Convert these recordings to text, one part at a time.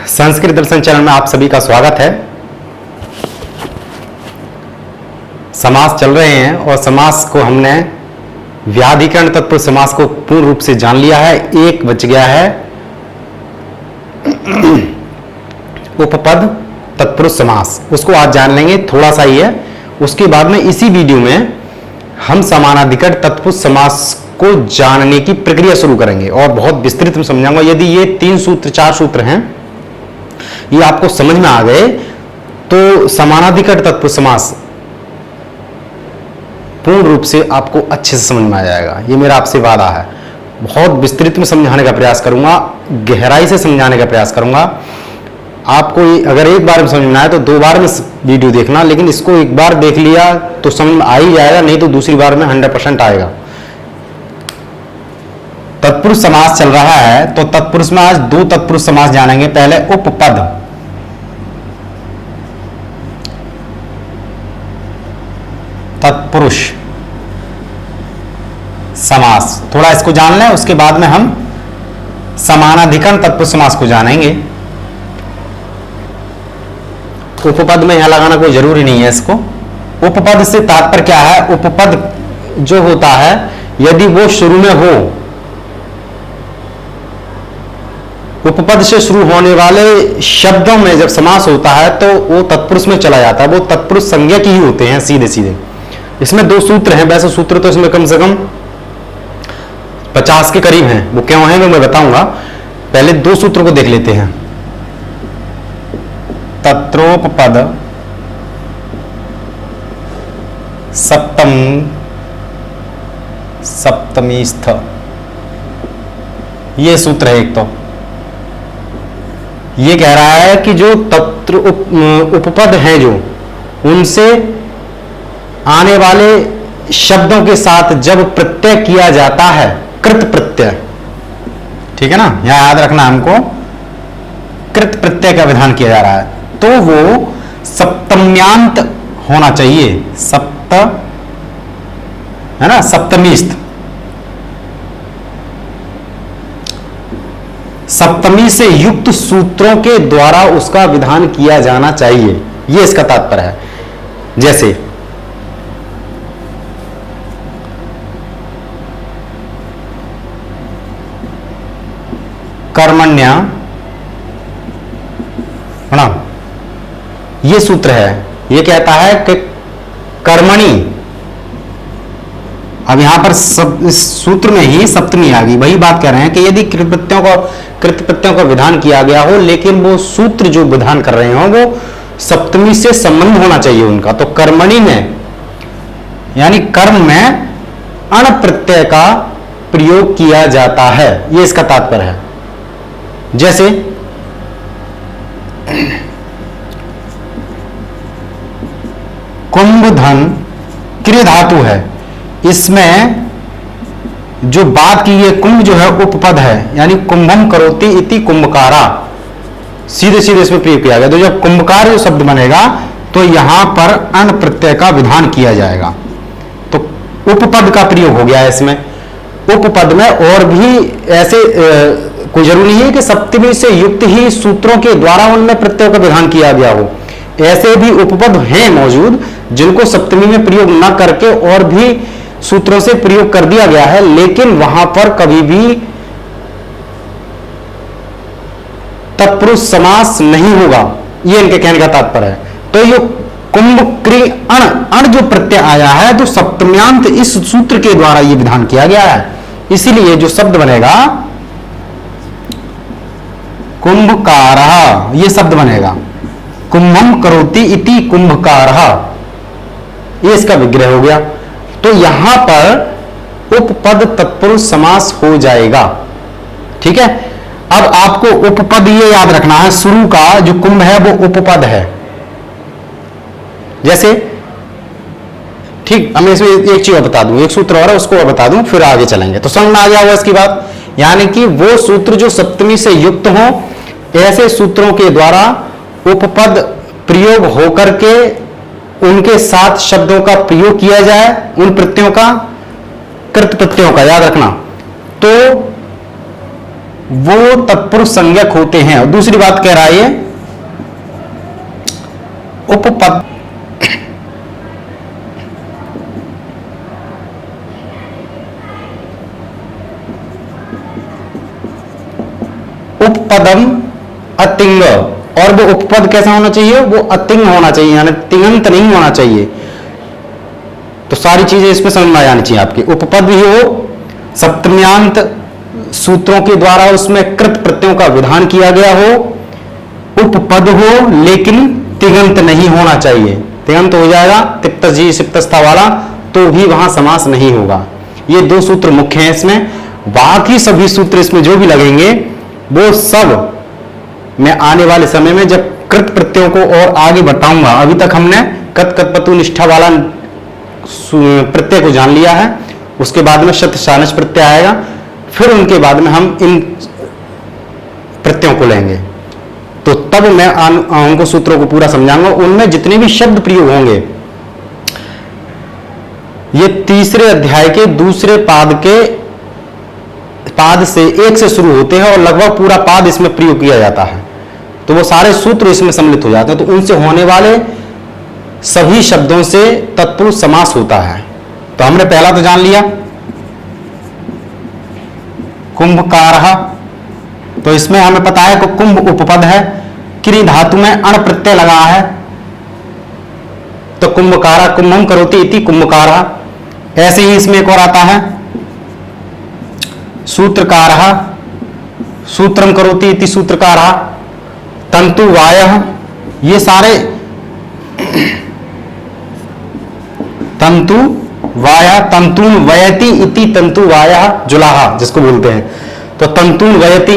संस्कृत दर्शन channel में आप सभी का स्वागत है। समास चल रहे हैं और समास को हमने व्याधिकरण तत्पुरुष समास को पूर्ण रूप से जान लिया है। एक बच गया है उपपद तत्पुरुष समास, उसको आज जान लेंगे, थोड़ा सा ही है। उसके बाद में इसी वीडियो में हम समानाधिकरण तत्पुरुष समास को जानने की प्रक्रिया शुरू करेंगे और बहुत विस्तृत में समझाऊंगा। यदि ये 3 सूत्र 4 सूत्र हैं, ये आपको समझ में आ गए तो समानाधिकरण तत्पुरुष समास पूर्ण रूप से आपको अच्छे से समझ में आ जाएगा। ये मेरा आपसे वादा है। बहुत विस्तृत में समझाने का प्रयास करूंगा, गहराई से समझाने का प्रयास करूंगा। आपको अगर एक बार में समझना है तो 2 बार में वीडियो देखना, लेकिन इसको एक बार देख लिया तो समझ में आ ही जाएगा, नहीं तो दूसरी बार में 100% आएगा। तत्पुरुष समास चल रहा है तो तत्पुरुष में आज 2 तत्पुरुष समास जानेंगे। पहले उपपद, तत्पुरुष समास, थोड़ा इसको जान लें, उसके बाद में हम समानाधिकरण तत्पुरुष समास को जानेंगे। उपपद में यहां लगाना कोई जरूरी नहीं है इसको। उपपद से तात्पर्य क्या है? उपपद जो होता है, यदि वो शुरू में हो, उपपद से शुरू होने वाले शब्दों में जब समास होता है तो वो तत्पुरुष में चला जाता है, वो तत्पुरुष संज्ञक ही होते हैं सीधे सीधे। इसमें 2 सूत्र हैं, वैसे सूत्र तो इसमें कम से कम 50 के करीब हैं। वो क्यों हैं वो मैं बताऊंगा। पहले 2 सूत्र को देख लेते हैं। तत्रोपपद सप्तमीस्थ, ये सूत्र है एक। तो ये कह रहा है कि जो तत्र उपपद हैं, जो उनसे आने वाले शब्दों के साथ जब प्रत्यय किया जाता है, कृत प्रत्यय, ठीक है ना, यहां याद रखना हमको, कृत प्रत्यय का विधान किया जा रहा है, तो वो सप्तम्यांत होना चाहिए। सप्त है ना, सप्तमीस्थ, सप्तमी से युक्त सूत्रों के द्वारा उसका विधान किया जाना चाहिए, यह इसका तात्पर्य है। जैसे कर्मण्य, यह सूत्र है, यह कहता है कि कर्मणि, अब यहां पर इस सूत्र में ही सप्तमी आ गई। वही बात कह रहे हैं कि यदि कृत प्रत्ययों का विधान किया गया हो, लेकिन वो सूत्र जो विधान कर रहे हो वो सप्तमी से संबंध होना चाहिए उनका, तो कर्मणि में यानी कर्म में अण प्रत्यय का प्रयोग किया जाता है, ये इसका तात्पर्य है। जैसे कुंभ धन क्रिय धातु है, इसमें जो बात की, ये कुंभ जो है उपपद है, यानी कुंभम करोति इति कुंभकारा, सीधे सीधे इसमें प्रयोग किया गया। तो जब कुंभकार जो शब्द बनेगा तो यहां पर अण प्रत्यय का विधान किया जाएगा, तो उपपद का प्रयोग हो गया है इसमें। उपपद में और भी ऐसे कोई जरूरी नहीं है कि सप्तमी से युक्त ही सूत्रों के द्वारा उनमें प्रत्यय का विधान किया गया हो। ऐसे भी उपपद हैं मौजूद जिनको सप्तमी में प्रयोग न करके और भी सूत्रों से प्रयोग कर दिया गया है, लेकिन वहां पर कभी भी तत्पुरुष समास नहीं होगा, ये इनके कहने का तात्पर्य है। तो ये कुंभ क्रि अण जो प्रत्यय आया है, तो सप्तम्यांत इस सूत्र के द्वारा ये विधान किया गया है, इसीलिए जो शब्द बनेगा कुंभकारः, ये शब्द बनेगा कुंभम करोति इति कुंभकारः, ये इसका विग्रह हो गया। तो यहां पर उपपद तत्पुरुष समास हो जाएगा, ठीक है। अब आपको उपपद ये याद रखना है, शुरू का जो कुंभ है वो उपपद है। जैसे ठीक, मैं इसमें एक चीज बता दूं, एक सूत्र और है उसको बता दूं, फिर आगे चलेंगे तो समझ में आ गया होगा इसकी बात। यानी कि वो सूत्र जो सप्तमी से युक्त हो, ऐसे सूत्रों के द्वारा उपपद प्रयोग होकर के उनके साथ शब्दों का प्रयोग किया जाए, उन प्रत्ययों का, कृत प्रत्ययों का, याद रखना। तो वो तत्पुरुष संज्ञक होते हैं। और दूसरी बात कह रहा है ये उपपद, उपपदम अतिंग, और वो उपपद कैसा होना चाहिए, वो अतिंग होना चाहिए, यानी तिङंत नहीं होना चाहिए। तो सारी चीजें इसमें समझ में आ जानी चाहिए आपकी। उपपद भी हो, सप्तम्यांत सूत्रों के द्वारा उसमें कृत प्रत्ययों का विधान किया गया हो, उपपद हो लेकिन तिङंत नहीं होना चाहिए। तिङंत हो जाएगा तिप्तजी सिप्तस्था वाला तो भी वहां समास नहीं होगा। ये दो सूत्र मुख्य हैं इसमें। बाकी सभी सूत्र इसमें जो भी लगेंगे वो सब मैं आने वाले समय में जब कृत प्रत्ययों को और आगे बताऊंगा। अभी तक हमने कत कतपतु निष्ठा वाला प्रत्यय को जान लिया है, उसके बाद में शत शानच प्रत्यय आएगा, फिर उनके बाद में हम इन प्रत्ययों को लेंगे। तो तब मैं उनको सूत्रों को पूरा समझाऊंगा। उनमें जितने भी शब्द प्रयोग होंगे ये तीसरे अध्याय के दूसरे पाद से एक से शुरू होते हैं और लगभग पूरा पाद इसमें प्रयोग किया जाता है। तो वो सारे सूत्र इसमें सम्मिलित हो जाते हैं। तो उनसे होने वाले सभी शब्दों से तत्पुरुष समास होता है। तो हमने पहला तो जान लिया कुंभकारः, तो इसमें हमें पता है कि कुंभ उपपद है, क्री धातु में अण प्रत्यय लगा है, तो कुंभकारा कुंभम करोति इति कुंभकारः। ऐसे ही इसमें एक और आता है सूत्रकारः, सूत्रम करोति इति सूत्रकारः, तंतु वायः, ये सारे तंतु वाया, तंतून वयति इति तंतु वाया जुलाहा जिसको बोलते हैं। तो तंतून वयति,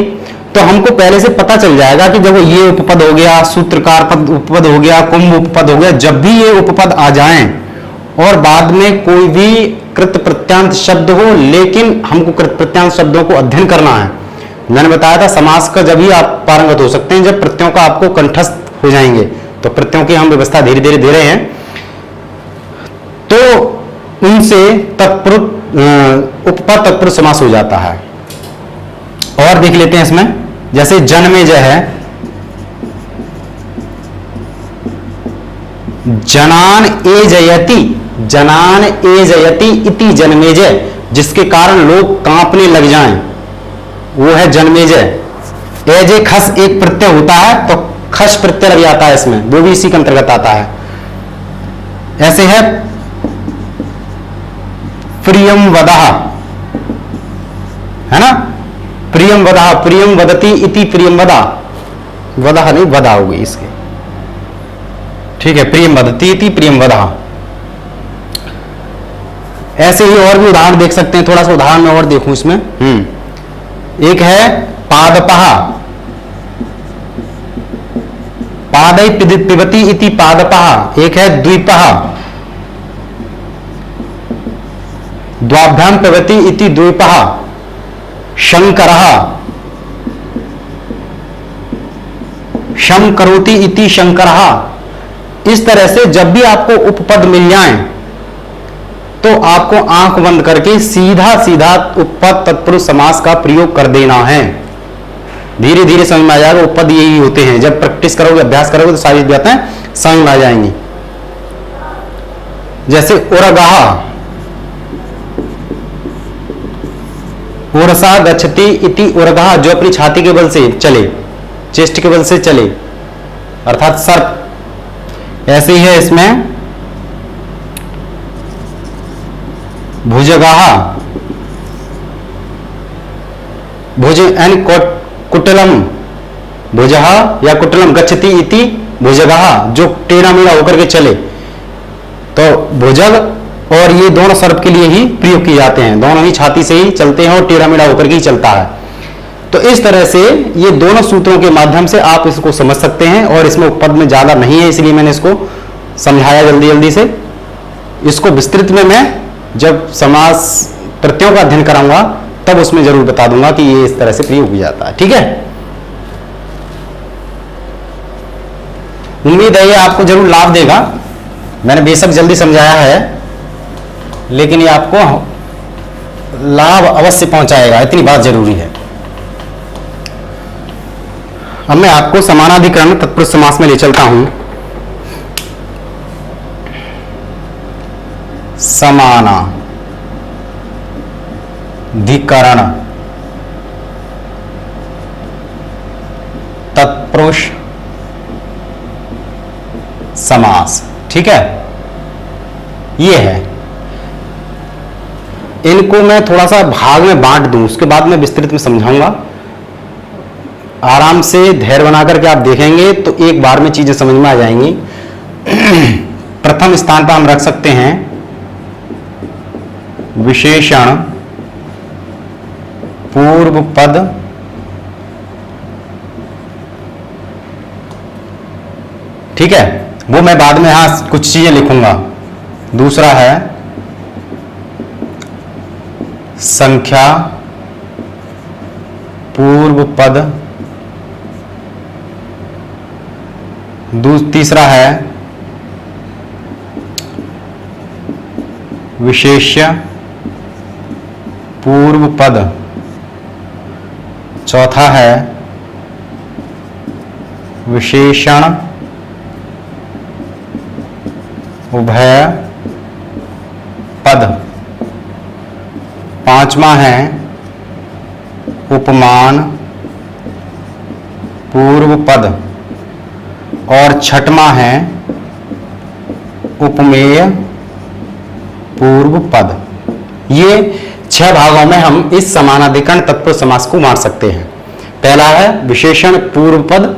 तो हमको पहले से पता चल जाएगा कि जब ये उपपद हो गया, सूत्रकार पद उपपद हो गया, कुंभ उपपद हो गया, जब भी ये उपपद आ जाएं और बाद में कोई भी कृत प्रत्यांत शब्द हो, लेकिन हमको कृत प्रत्यांत शब्दों को अध्ययन करना है। मैंने बताया था समास का जब ही आप पारंगत हो सकते हैं जब प्रत्ययों का आपको कंठस्थ हो जाएंगे। तो प्रत्ययों की हम व्यवस्था धीरे धीरे दे रहे हैं, तो उनसे तत्पुरुष उपपद तत्पुरुष समास हो जाता है। और देख लेते हैं इसमें, जैसे जन्मेजय है, जनान ए जयति, जनान ए जयति इति जन्मेजय, जिसके कारण लोग कांपने लग जाएं, वो है जन्मेजय। एजे खस एक प्रत्यय होता है तो खस प्रत्यय लग जाता है इसमें, वो भी इसी के अंतर्गत आता है। ऐसे है प्रियम वदः, है ना, प्रियम वदः, प्रियम वदति इति प्रियम वदा, वदः नहीं वदा हो गई इसके, ठीक है, प्रियम वदति इति प्रियम वदः। ऐसे ही और भी उदाहरण देख सकते हैं। थोड़ा सा उदाहरण में और देखूं इसमें। एक है पादपः, पादै पिबति इति पादपः। एक है द्वीपः, द्वाभ्याम पिबति इति द्वीपः। शंकरः, शं करोति इति शंकरः। इस तरह से जब भी आपको उपपद मिल जाएं तो आपको आंख बंद करके सीधा सीधा उपपद तत्पुरुष समास का प्रयोग कर देना है। धीरे धीरे समझ में आ जाएगा। उपपद यही होते हैं, जब प्रैक्टिस करोगे, अभ्यास करोगे तो सारी बातें समझ में आ जाएंगी। जैसे उरगः, उरसा गच्छति इति उरगः, जो अपनी छाती के बल से चले, चेस्ट के बल से चले, अर्थात सर्प। ऐसे ही है इसमें भुजगः, भुज यानी कुटलम, भुजः या कुटलम गच्छति इति भुजगः, जो टेढ़ा मेढ़ा होकर के चले। तो भुजग और ये दोनों सर्प के लिए ही प्रयोग किए जाते हैं, दोनों ही छाती से ही चलते हैं और टेढ़ा मेढ़ा होकर के ही चलता है। तो इस तरह से ये दोनों सूत्रों के माध्यम से आप इसको समझ सकते हैं। और इसमें उपपद में ज्यादा नहीं है, इसलिए मैंने इसको समझाया जल्दी जल्दी से। इसको विस्तृत में मैं जब समास प्रत्ययों का अध्ययन कराऊंगा तब उसमें जरूर बता दूंगा कि ये इस तरह से प्रयोग किया जाता है। ठीक है, उम्मीद है ये आपको जरूर लाभ देगा। मैंने बेशक जल्दी समझाया है, लेकिन ये आपको लाभ अवश्य पहुंचाएगा, इतनी बात जरूरी है। अब मैं आपको समानाधिकरण तत्पुरुष समास में ले चलता हूं। समानाधिकरण तत्पुरुष समास, ठीक है, ये है। इनको मैं थोड़ा सा भाग में बांट दूं, उसके बाद मैं विस्तृत में समझाऊंगा। आराम से धैर्य बना करके आप देखेंगे तो एक बार में चीजें समझ में आ जाएंगी। प्रथम स्थान पर हम रख सकते हैं विशेषण पूर्व पद ठीक है, वो मैं बाद में यहां कुछ चीजें लिखूंगा। दूसरा है संख्या पूर्व पद, तीसरा है विशेष्य पूर्व पद, चौथा है विशेषण उभय पद, पांचवा है उपमान पूर्व पद और छठवां है उपमेय पूर्व पद। ये 6 भागों में हम इस समानाधिकरण तत्पुरुष समास को बांट सकते हैं। पहला है विशेषण पूर्व पद,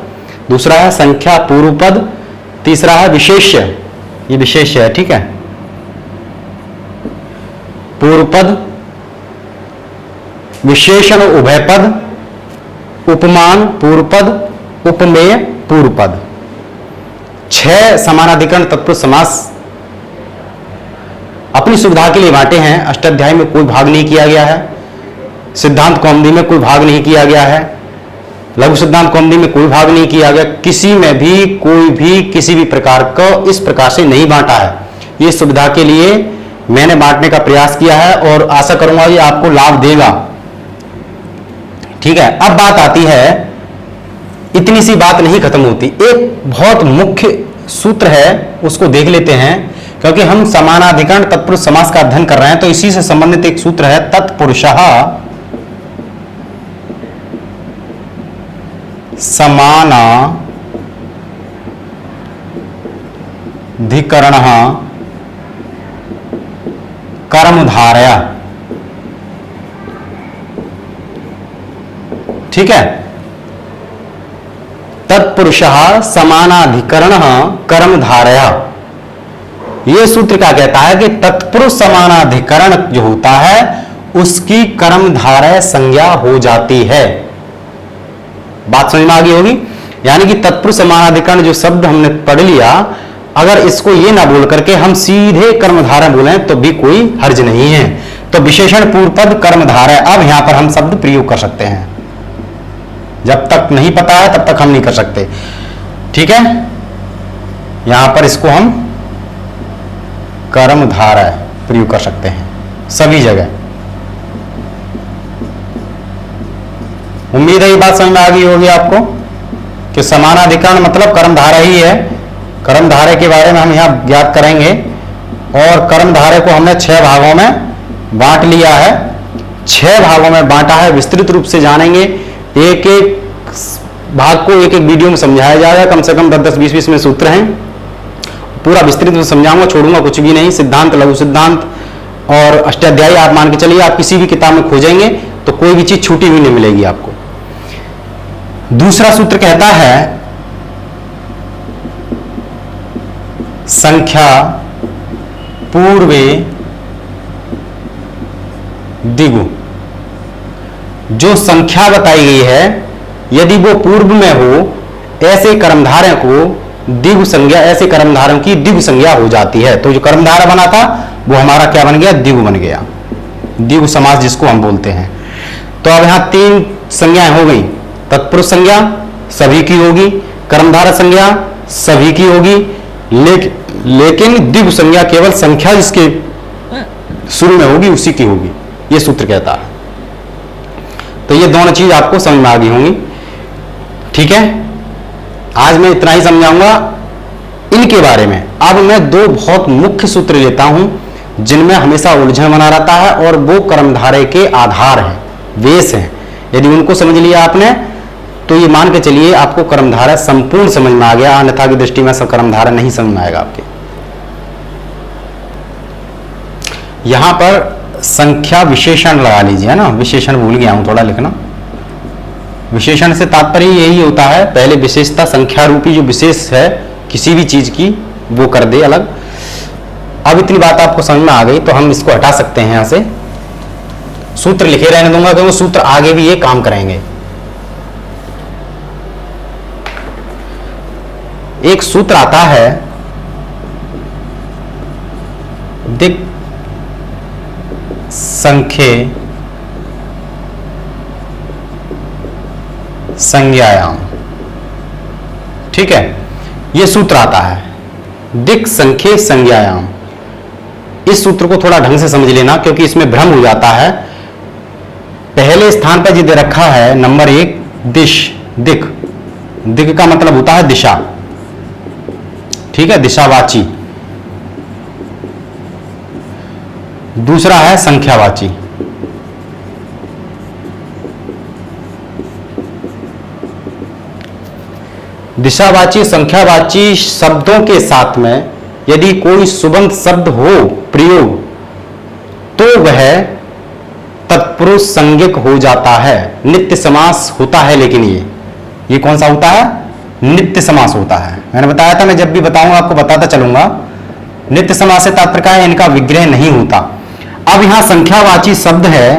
दूसरा है संख्या पूर्व पद, तीसरा है विशेष्य, ये विशेष्य है, ठीक है, पूर्व पद, विशेषण उभय पद, उपमान पूर्व पद, उपमेय पूर्व पद। 6 समानाधिकरण तत्पुरुष समास अपनी सुविधा के लिए बांटे हैं। अष्टाध्यायी में कोई भाग नहीं किया गया है, सिद्धांत कौमुदी में कोई भाग नहीं किया गया है, लघु सिद्धांत कौमुदी में कोई भाग नहीं किया गया, किसी में भी कोई भी किसी भी प्रकार का इस प्रकार से नहीं बांटा है। ये सुविधा के लिए मैंने बांटने का प्रयास किया है और आशा करूंगा ये आपको लाभ देगा, ठीक है। अब बात आती है, इतनी सी बात नहीं खत्म होती, एक बहुत मुख्य सूत्र है, उसको देख लेते हैं। क्योंकि हम समानाधिकरण तत्पुरुष समास का अध्ययन कर रहे हैं तो इसी से संबंधित एक सूत्र है, तत्पुरुषः समानाधिकरणः कर्मधारया, ठीक है। तत्पुरुषः समानाधिकरणः कर्मधारया, यह सूत्र क्या कहता है कि तत्पुरुष समानाधिकरण जो होता है उसकी कर्मधारय संज्ञा हो जाती है। बात समझ में आ गई होगी। यानी कि तत्पुरुष समानाधिकरण जो शब्द हमने पढ़ लिया, अगर इसको ये ना बोल करके हम सीधे कर्मधारय बोलें तो भी कोई हर्ज नहीं है। तो विशेषण पूर्व पद कर्मधारय, अब यहां पर हम शब्द प्रयोग कर सकते हैं। जब तक नहीं पता है तब तक हम नहीं कर सकते, ठीक है। यहां पर इसको हम कर्मधारय प्रयोग कर सकते हैं सभी जगह। उम्मीद है ये बात समझ में आ गई होगी आपको कि समानाधिकरण मतलब कर्मधारय ही है। कर्मधारय के बारे में हम यहां ज्ञात करेंगे और कर्मधारय को हमने 6 भागों में बांट लिया है। 6 भागों में बांटा है, विस्तृत रूप से जानेंगे। एक एक भाग को एक एक वीडियो में समझाया जाएगा, कम से कम 10-10, 20-20 में सूत्र हैं, पूरा विस्तृत में समझाऊंगा, छोड़ूंगा कुछ भी नहीं। सिद्धांत, लघु सिद्धांत और अष्टाध्यायी आप मान के चलिए, आप किसी भी किताब में खोजेंगे तो कोई भी चीज छूटी हुई नहीं मिलेगी आपको। दूसरा सूत्र कहता है संख्या पूर्वे दिगु, जो संख्या बताई गई है यदि वो पूर्व में हो, ऐसे कर्मधारय को दिगु संज्ञा, ऐसे कर्मधारयों की दिगु संज्ञा हो जाती है। तो जो कर्मधारय बना था वो हमारा क्या बन गया, दिगु बन गया, दिगु समास जिसको हम बोलते हैं। तो अब यहां 3 संज्ञाएं हो गई। तत्पुरुष संज्ञा सभी की होगी, कर्मधारय संज्ञा सभी की होगी, लेकिन दिगु संज्ञा केवल संख्या जिसके शुरू में होगी उसी की होगी, ये सूत्र कहता है। तो ये दोनों चीज आपको समझ में आ गई होंगी, ठीक है, आज मैं इतना ही समझाऊंगा इनके बारे में। अब मैं दो बहुत मुख्य सूत्र लेता हूं जिनमें हमेशा उलझन बना रहता है, और वो कर्मधारय के आधार हैं, बेस हैं। यदि उनको समझ लिया आपने तो ये मान के चलिए आपको कर्मधारय संपूर्ण समझ में आ गया, अन्यथा की दृष्टि में कर्मधारय नहीं समझ में आएगा आपके। यहां पर संख्या विशेषण लगा लीजिए, है ना, विशेषण भूल गया हूं थोड़ा लिखना। विशेषण से तात्पर्य यही होता है, पहले विशेषता संख्या रूपी जो विशेष है किसी भी चीज की वो कर दे अलग। अब इतनी बात आपको समझ में आ गई तो हम इसको हटा सकते हैं, यहां से सूत्र लिखे रहने दूंगा क्योंकि सूत्र आगे भी ये काम करेंगे। एक सूत्र आता है दिक् संख्ये संज्ञायाम, ठीक है, ये सूत्र आता है दिक् संख्ये संज्ञायाम। इस सूत्र को थोड़ा ढंग से समझ लेना क्योंकि इसमें भ्रम हो जाता है। पहले स्थान पर जिधर रखा है नंबर 1 दिश, दिक्, दिक् का मतलब होता है दिशा, ठीक है, दिशावाची। दूसरा है संख्यावाची। दिशावाची संख्यावाची शब्दों के साथ में यदि कोई सुबंत शब्द हो प्रयोग तो वह तत्पुरुष संज्ञक हो जाता है, नित्य समास होता है। लेकिन ये कौन सा होता है? नित्य समास होता है। मैंने बताया था, मैं जब भी बताऊंगा आपको बताता चलूंगा। नित्य समास से तात्पर्य क्या है? इनका विग्रह नहीं होता। अब यहां संख्यावाची शब्द है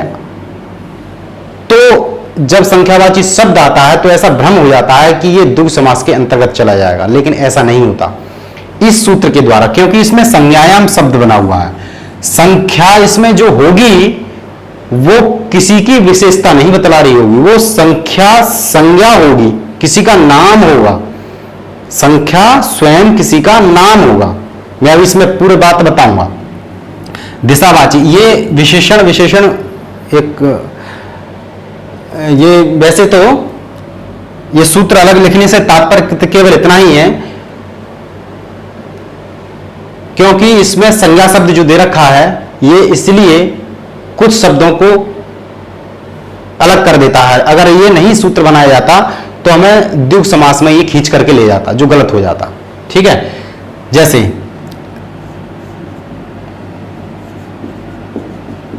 तो जब संख्यावाची शब्द आता है तो ऐसा भ्रम हो जाता है कि ये द्विगु समास के अंतर्गत चला जाएगा, लेकिन ऐसा नहीं होता इस सूत्र के द्वारा, क्योंकि इसमें संज्ञायाम शब्द बना हुआ है। संख्या इसमें जो होगी वो किसी की विशेषता नहीं बतला रही होगी, वो संख्या संज्ञा होगी, किसी का नाम होगा। संख्या स्वयं किसी का नाम होगा। मैं अब इसमें पूरी बात बताऊंगा। दिशावाची ये विशेषण एक ये वैसे तो ये सूत्र अलग लिखने से तात्पर्य केवल इतना ही है क्योंकि इसमें संज्ञा शब्द जो दे रखा है ये इसलिए कुछ शब्दों को अलग कर देता है। अगर ये नहीं सूत्र बनाया जाता तो हमें द्विगु समास में ये खींच करके ले जाता, जो गलत हो जाता। ठीक है, जैसे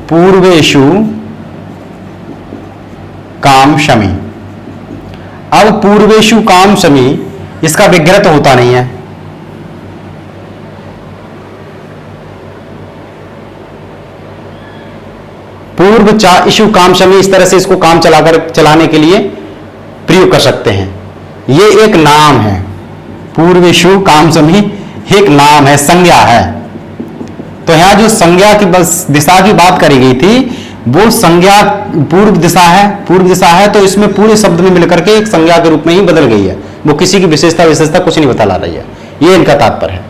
पूर्वेषु काम शमी। अब पूर्वेषु काम शमी इसका विग्रह तो होता नहीं है। पूर्व चा इशु काम शमी, इस तरह से इसको काम चलाने के लिए प्रयोग कर सकते हैं। ये एक नाम है, पूर्वेषु काम शमी एक नाम है, संज्ञा है। तो यहां जो संज्ञा की बस दिशा की बात करी गई थी वो संज्ञा पूर्व दिशा है। पूर्व दिशा है तो इसमें पूरे शब्द में मिलकर के एक संज्ञा के रूप में ही बदल गई है, वो किसी की विशेषता कुछ नहीं बता ला रही है। ये इनका तात्पर्य है।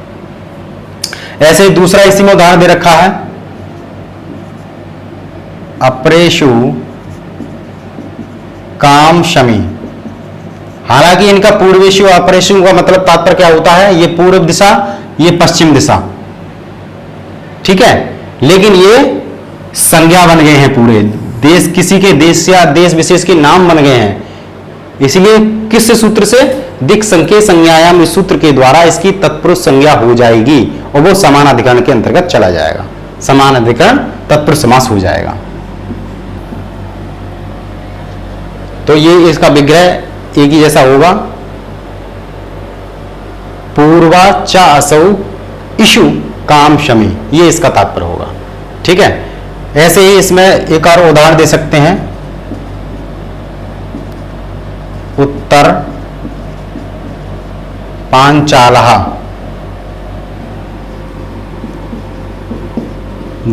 ऐसे ही दूसरा इसी में उदाहरण दे रखा है, अप्रेषु काम शमी। हालांकि इनका पूर्वेषु अप्रेषु का मतलब तात्पर्य क्या होता है? ये पूर्व दिशा, ये पश्चिम दिशा, ठीक है, लेकिन ये संज्ञा बन गए हैं पूरे देश, किसी के देश या देश विशेष के नाम बन गए हैं। इसलिए किस सूत्र से? दिक् संख्ये संज्ञायाम, इस सूत्र के द्वारा इसकी तत्पुरुष संज्ञा हो जाएगी और वो समान अधिकरण के अंतर्गत चला जाएगा। समान अधिकरण तत्पुरुष समास हो जाएगा। तो ये इसका विग्रह एक ही जैसा होगा, पूर्वा चा असौ इशु काम शमी, ये इसका तात्पर्य होगा। ठीक है, ऐसे ही इसमें एक और उदाहरण दे सकते हैं, उत्तर पांचालः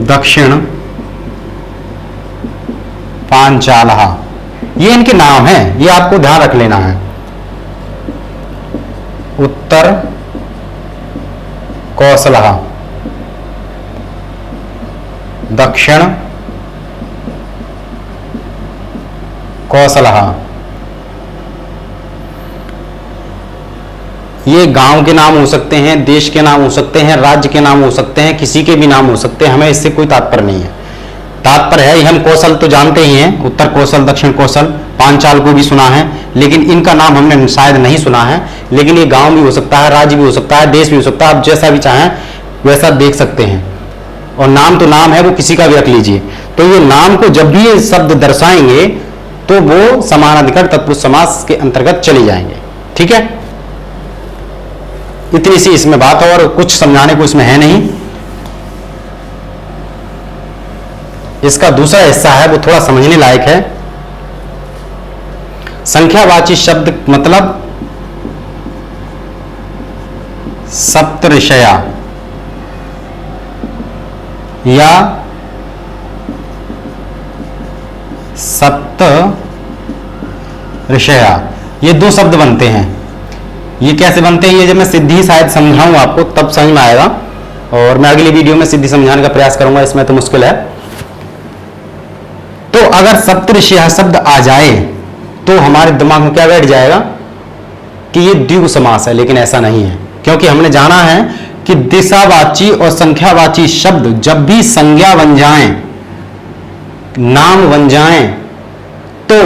दक्षिण पांचालः। ये इनके नाम हैं, ये आपको ध्यान रख लेना है। उत्तर कौशलः, दक्षिण कौशलः। ये गांव के नाम हो सकते हैं, देश के नाम हो सकते हैं, राज्य के नाम हो सकते हैं, किसी के भी नाम हो सकते हैं, हमें इससे कोई तात्पर्य नहीं है। तात्पर्य है, हम कौशल तो जानते ही हैं, उत्तर कौशल, दक्षिण कौशल, पांचाल को भी सुना है, लेकिन इनका नाम हमने शायद नहीं सुना है। लेकिन ये गांव भी हो सकता है, राज्य भी हो सकता है, देश भी हो सकता है, आप जैसा भी चाहें वैसा देख सकते हैं। और नाम तो नाम है, वो किसी का भी रख लीजिए। तो ये नाम को जब भी ये शब्द दर्शाएंगे तो वो समानाधिकरण तत्पुरुष समास के अंतर्गत चले जाएंगे। ठीक है, इतनी सी इसमें बात, और कुछ समझाने को इसमें है नहीं। इसका दूसरा हिस्सा है, वो थोड़ा समझने लायक है। संख्यावाची शब्द मतलब सप्तऋषया या सप्त ऋषया, ये दो शब्द बनते हैं। ये कैसे बनते हैं, ये जब मैं सिद्धि शायद समझाऊं आपको तब समझ में आएगा, और मैं अगली वीडियो में सिद्धि समझाने का प्रयास करूंगा, इसमें तो मुश्किल है। तो अगर सप्तऋषया शब्द आ जाए तो हमारे दिमाग में क्या बैठ जाएगा कि ये द्विगु समास है, लेकिन ऐसा नहीं है। क्योंकि हमने जाना है कि दिशावाची और संख्यावाची शब्द जब भी संज्ञा बन जाएं, नाम बन जाएं, तो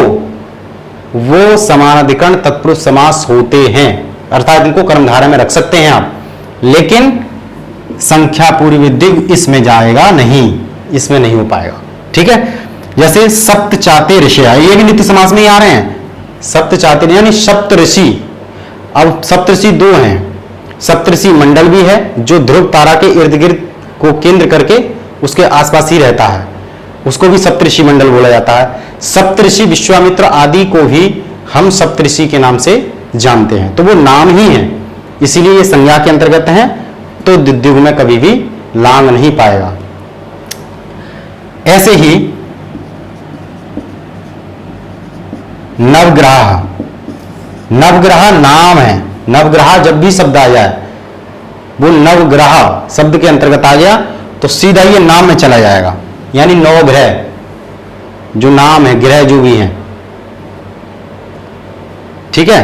वो समानाधिकरण तत्पुरुष समास होते हैं, अर्थात इनको कर्मधारय में रख सकते हैं आप, लेकिन संख्या पूर्वी द्विगु इसमें जाएगा नहीं, इसमें नहीं हो पाएगा। ठीक है, जैसे सप्तचाते ऋषया, ये भी नित्य समास में ही आ रहे हैं। सप्तचाते यानी सप्तऋषि। अब सप्तऋषि दो हैं, सप्तऋषि मंडल भी है जो ध्रुव तारा के इर्द गिर्द को केंद्र करके उसके आसपास ही रहता है, उसको भी सप्तऋषि मंडल बोला जाता है। सप्तऋषि विश्वामित्र आदि को भी हम सप्तऋषि के नाम से जानते हैं, तो वो नाम ही है, इसीलिए ये संज्ञा के अंतर्गत है, तो द्विगु में कभी भी लांग नहीं पाएगा। ऐसे ही नवग्रह, नवग्रह नाम है। नवग्रह जब भी शब्द आ जाए, वो नवग्रह शब्द के अंतर्गत आ गया तो सीधा ये नाम में चला जाएगा, यानी नवग्रह जो नाम है, ग्रह जो भी है। ठीक है,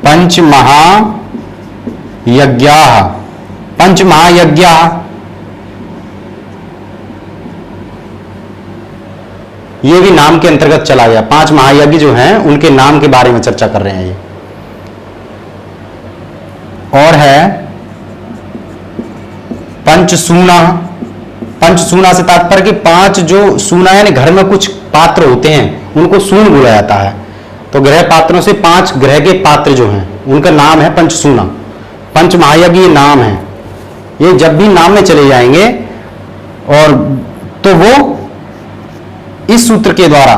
पंचमहायज्ञ, पंचमहायज्ञ, ये भी नाम के अंतर्गत चला गया। 5 महायज्ञ जो हैं उनके नाम के बारे में चर्चा कर रहे हैं ये। और है पंचसूना, पंचसूना से तात्पर्य कि 5 जो सूना यानी घर में कुछ पात्र होते हैं उनको सून बोला जाता है, तो ग्रह पात्रों से 5 ग्रह के पात्र जो हैं उनका नाम है पंचसूना। पंच महायज्ञ नाम है, ये जब भी नाम में चले जाएंगे और तो वो इस सूत्र के द्वारा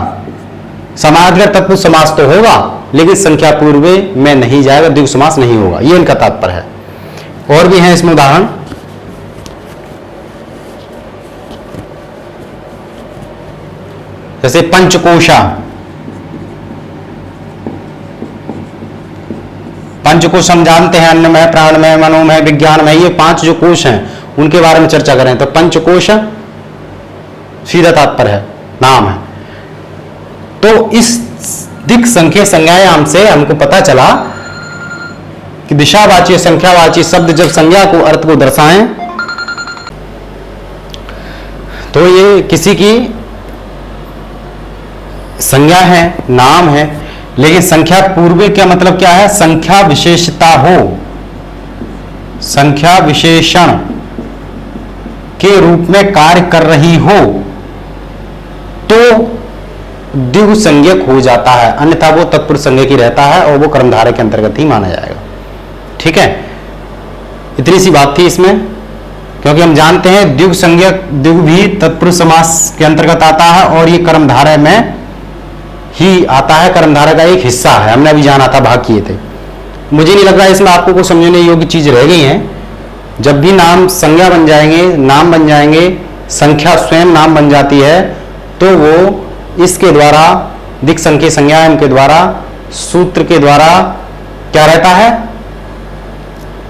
समानाधिकरण तत्पुरुष समास तो होगा, लेकिन संख्या पूर्वे में नहीं जाएगा, द्विगु समास नहीं होगा, ये इनका तात्पर्य है। और भी हैं इसमें उदाहरण, जैसे पंचकोशा। पंचकोश हम जानते हैं, अन्नमय, प्राणमय, मनोमय, विज्ञानमय, ये 5 जो कोश हैं उनके बारे में चर्चा करें तो पंचकोश सीधा तात्पर्य है, नाम है। तो इस दिक् संख्या संज्ञायाम से हमको पता चला कि दिशावाची संख्यावाची शब्द जब संज्ञा को, अर्थ को दर्शाएं तो ये किसी की संज्ञा है, नाम है, लेकिन संख्या पूर्वे क्या मतलब क्या है, संख्या विशेषता हो, संख्या विशेषण के रूप में कार्य कर रही हो तो द्विगु संज्ञक हो जाता है, अन्यथा वो तत्पुरुष संज्ञक ही रहता है और वो कर्मधारय के अंतर्गत ही माना जाएगा। ठीक है, इतनी सी बात थी इसमें, क्योंकि हम जानते हैं द्विगु संज्ञक, द्विगु भी तत्पुरुष समास के अंतर्गत आता है और ये कर्मधारय में ही आता है, कर्मधारय का एक हिस्सा है, हमने अभी जाना था, भाग किए थे। मुझे नहीं लग रहा है इसमें आपको कुछ समझने योग्य चीज रह गई है। जब भी नाम संज्ञा बन जाएंगे, नाम बन जाएंगे, संख्या स्वयं नाम बन जाती है, तो वो इसके द्वारा दिक् संख्या संज्ञान के द्वारा, सूत्र के द्वारा क्या रहता है,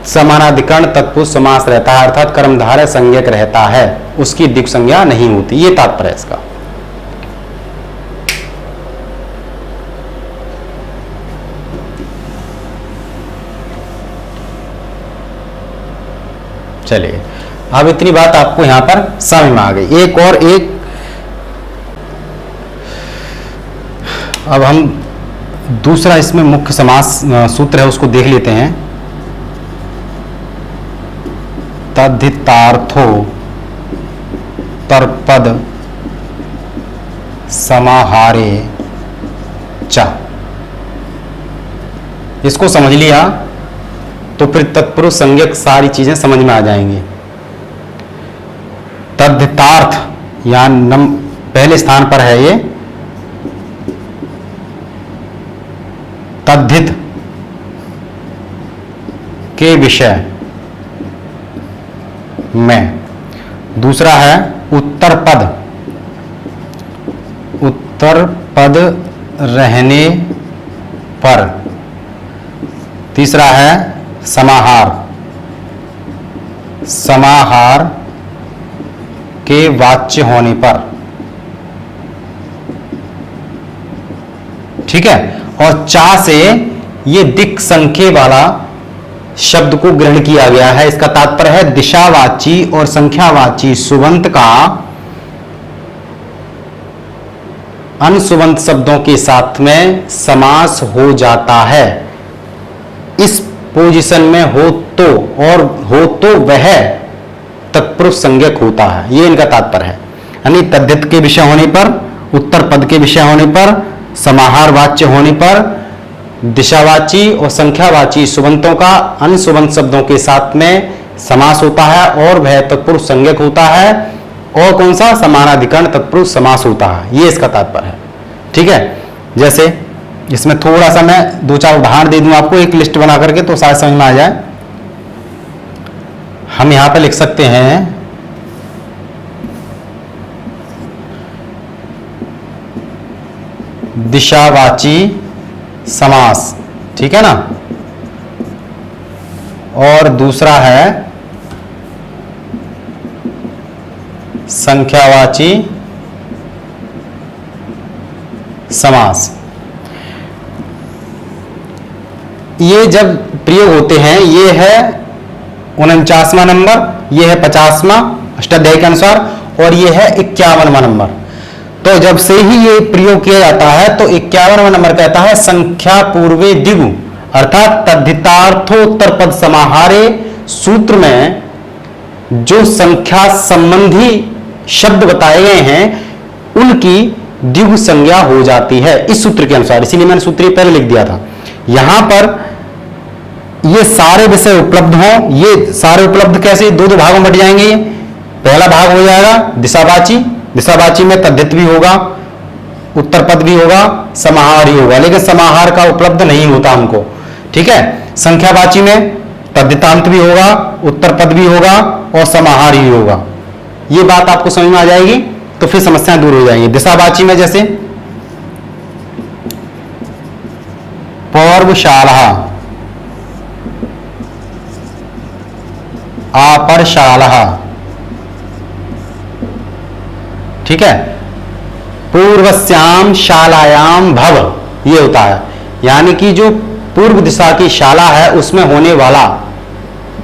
समानाधिकरण तत्पुरुष समास रहता है, अर्थात कर्मधारय संज्ञक रहता है, उसकी दिक् संज्ञा नहीं होती, ये तात्पर्य है इसका। चलिए, अब इतनी बात आपको यहां पर समझ में आ गई। एक अब हम दूसरा इसमें मुख्य समास सूत्र है उसको देख लेते हैं। तद्धितार्थो उत्तरपद समाहारे च। इसको समझ लिया तो फिर तत्पुरुष संज्ञक सारी चीजें समझ में आ जाएंगी। तद्धितार्थ या पहले स्थान पर है ये तद्धित के विषय में। दूसरा है उत्तर पद रहने पर। तीसरा है समाहार के वाच्य होने पर। ठीक है, और चा से ये दिक् संख्य वाला शब्द को ग्रहण किया गया है। इसका तात्पर्य है दिशावाची और संख्यावाची सुबंत का अनसुबंत शब्दों के साथ में समास हो जाता है। इस पोजीशन में हो तो वह तत्पुरुष संज्ञक होता है, ये इनका तात्पर्य है। यानी तद्धित के विषय होने पर, उत्तर पद के विषय होने पर, समाहार वाच्य होने पर, दिशावाची और संख्यावाची सुबंतों का अनसुबंत शब्दों के साथ में समास होता है और वह तत्पुरुष संज्ञक होता है। और कौन सा? समानाधिकरण तत्पुरुष समास होता है, ये इसका तात्पर्य है। ठीक है, जैसे इसमें थोड़ा सा मैं दो चार उदाहरण दे दूं आपको, एक लिस्ट बना करके, तो शायद समझ में आ जाए। हम यहां पर लिख सकते हैं दिशावाची समास, ठीक है ना। और दूसरा है संख्यावाची समास। ये जब प्रयोग होते हैं, ये है 49वां नंबर, ये है 50वां अष्टाध्यायी के अनुसार, और ये है 51वां नंबर। तो जब से ही ये प्रयोग किया जाता है तो 51वां नंबर कहता है संख्या पूर्वे दिगु, अर्थात तद्धितार्थोत्तर पद समाहारे सूत्र में जो संख्या संबंधी शब्द बताए गए हैं उनकी द्विगु संज्ञा हो जाती है इस सूत्र के अनुसार। इसीलिए मैंने सूत्र पहले लिख दिया था। यहां पर ये सारे विषय उपलब्ध हों, ये सारे उपलब्ध कैसे? दो भागों में बट जाएंगे। पहला भाग हो जाएगा दिशावाची में तद्धित भी होगा, उत्तर पद भी होगा, समाहार ही होगा, लेकिन समाहार का उपलब्ध नहीं होता हमको। ठीक है, संख्यावाची में तद्धितांत भी होगा, उत्तर पद भी होगा और समाहार ही होगा। ये बात आपको समझ में आ जाएगी तो फिर समस्याएं दूर हो जाएंगी। दिशावाची में जैसे पौर्वशाला, आपरशाला, ठीक है, पूर्वस्याम शालायाम भव, ये होता है। यानी कि जो पूर्व दिशा की शाला है उसमें होने वाला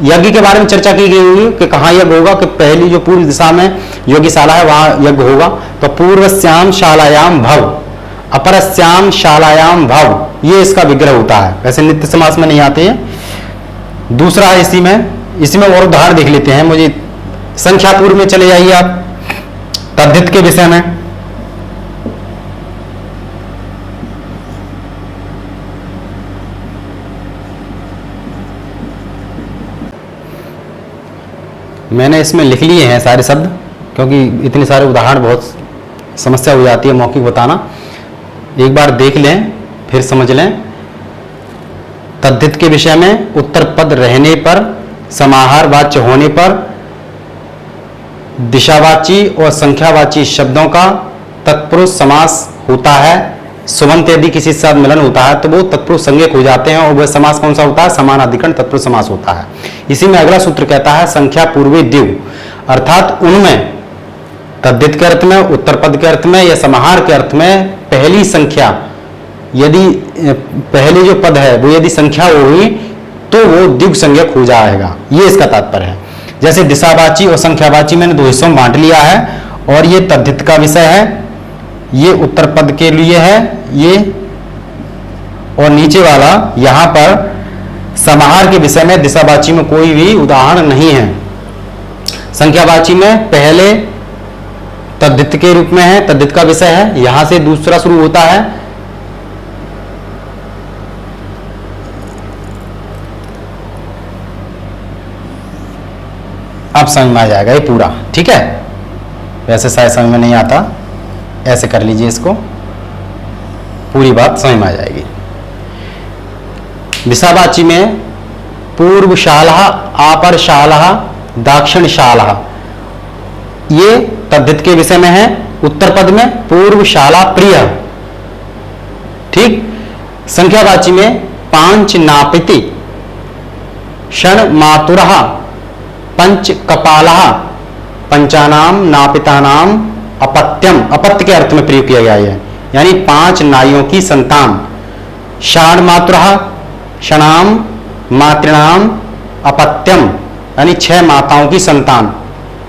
यज्ञ के बारे में चर्चा की गई होगी कि कहाँ यज्ञ होगा, कि पहली जो पूर्व दिशा में यज्ञशाला है वहां यज्ञ होगा। तो पूर्वस्याम शालायाम भव, अपरस्याम शालायाम भव, ये इसका विग्रह होता है। वैसे नित्य समास में नहीं आते हैं। दूसरा है इसी में और उदाहरण देख लेते हैं। मुझे संख्या पूर्व में चले जाइए आप, तद्धित के विषय में। मैंने इसमें लिख लिए हैं सारे शब्द, क्योंकि इतने सारे उदाहरण बहुत समस्या हो जाती है मौखिक बताना। एक बार देख लें फिर समझ लें। तद्धित के विषय में उत्तर पद रहने पर, समाहार वाच्य होने पर, दिशावाची और संख्यावाची शब्दों का तत्पुरुष समास होता है। सुबंत यदि किसी के साथ मिलन होता है तो वो तत्पुरुष संज्ञक हो जाते हैं और वह समास कौन सा होता है? समानाधिकरण तत्पुरुष समास होता है। इसी में अगला सूत्र कहता है संख्या पूर्वे द्विगु, अर्थात उनमें तद्धित के अर्थ में, उत्तर पद के अर्थ में या समाहार के अर्थ में पहली संख्या, यदि पहले जो पद है वो यदि संख्या होगी तो वो द्विगु संज्ञक हो जाएगा, ये इसका तात्पर्य है। जैसे दिशावाची और संख्यावाची मैंने दो हिस्सों में बांट लिया है, और ये तद्धित का विषय है, ये उत्तर पद के लिए है ये, और नीचे वाला यहां पर समाहार के विषय में दिशावाची में कोई भी उदाहरण नहीं है। संख्यावाची में पहले तद्धित के रूप में है, तद्धित का विषय है, यहां से दूसरा शुरू होता है। अब समझ में आ जाएगा ये पूरा, ठीक है। वैसे शायद समझ में नहीं आता, ऐसे कर लीजिए इसको, पूरी बात समझ में आ जाएगी। दिशावाची में पूर्वशालः, आपरशालः, दक्षिणशालः, ये तद्धित के विषय में है। उत्तर पद में पूर्वशाला प्रिय, ठीक। संख्यावाची में पांच नापिति, षण मातुरः, पंच कपालः, पंचानाम नापितानाम अपत्यम, अपत्य के अर्थ में प्रयोग किया गया है, यानी पांच नारियों की संतान। षाण मातुरः, षणाम मातृणाम अपत्यम, यानी 6 माताओं की संतान,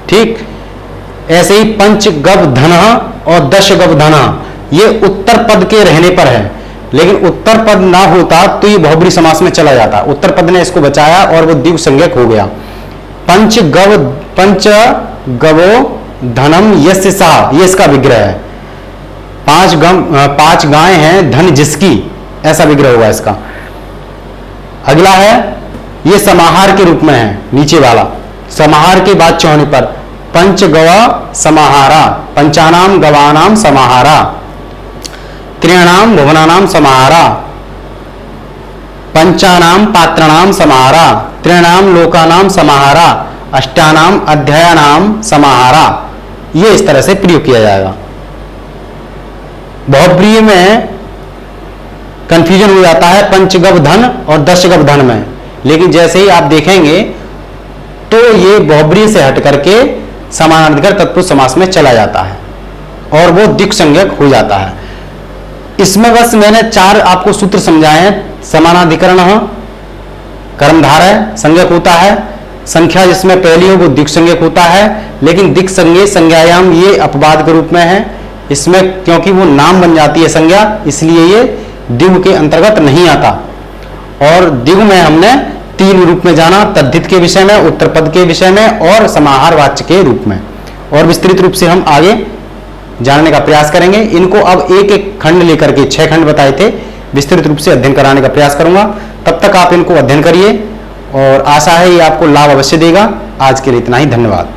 ठीक। ऐसे ही पंच गवधन और 10 गवधन, ये उत्तर पद के रहने पर है, लेकिन उत्तर पद ना होता तो ये बहुब्री समास में चला जाता। उत्तर पद ने इसको बचाया और वो द्विगु संज्ञक हो गया। पंच गवो धनम यस्य सा, ये इसका विग्रह है। 5 गायें हैं, धन जिसकी, ऐसा विग्रह होगा इसका। अगला है, ये समाहार के रूप में है, नीचे वाला समाहार के बाद होने पर पंच गवा समाहारा, पंचानाम गवानाम समाहारा, त्रियाणाम भुवनानाम समाहारा, पंचानाम पात्राणाम समाहारा, त्रियाणाम लोकानाम समाहारा, अष्टानाम अध्यायानाम समाहारा, ये इस तरह से प्रयोग किया जाएगा। बहुब्रीहि में कंफ्यूजन हो जाता है पंचगव धन और 10 गव धन में, लेकिन जैसे ही आप देखेंगे तो ये बहुब्रीहि से हट करके समानाधिकरण तत्पुरुष समास में चला जाता है और वो द्विगु संज्ञक हो जाता है। इसमें बस मैंने 4 आपको सूत्र समझाए हैं। समानाधिकरण कर्मधारय संज्ञक होता है, संख्या जिसमें पहली हो वो द्विगु संज्ञक होता है, लेकिन द्विगु संज्ञे संज्ञायाम ये अपवाद के रूप में है। इसमें क्योंकि वो नाम बन जाती है संज्ञा, इसलिए ये द्विगु के अंतर्गत नहीं आता। और द्विगु में हमने 3 रूप में जाना, तद्धित के विषय में, उत्तर पद के विषय में और समाहार वाच्य के रूप में, और विस्तृत रूप से हम आगे जानने का प्रयास करेंगे। इनको अब एक एक खंड लेकर के 6 खंड बताए थे, विस्तृत रूप से अध्ययन कराने का प्रयास करूंगा। तब तक आप इनको अध्ययन करिए और आशा है ये आपको लाभ अवश्य देगा। आज के लिए इतना ही, धन्यवाद।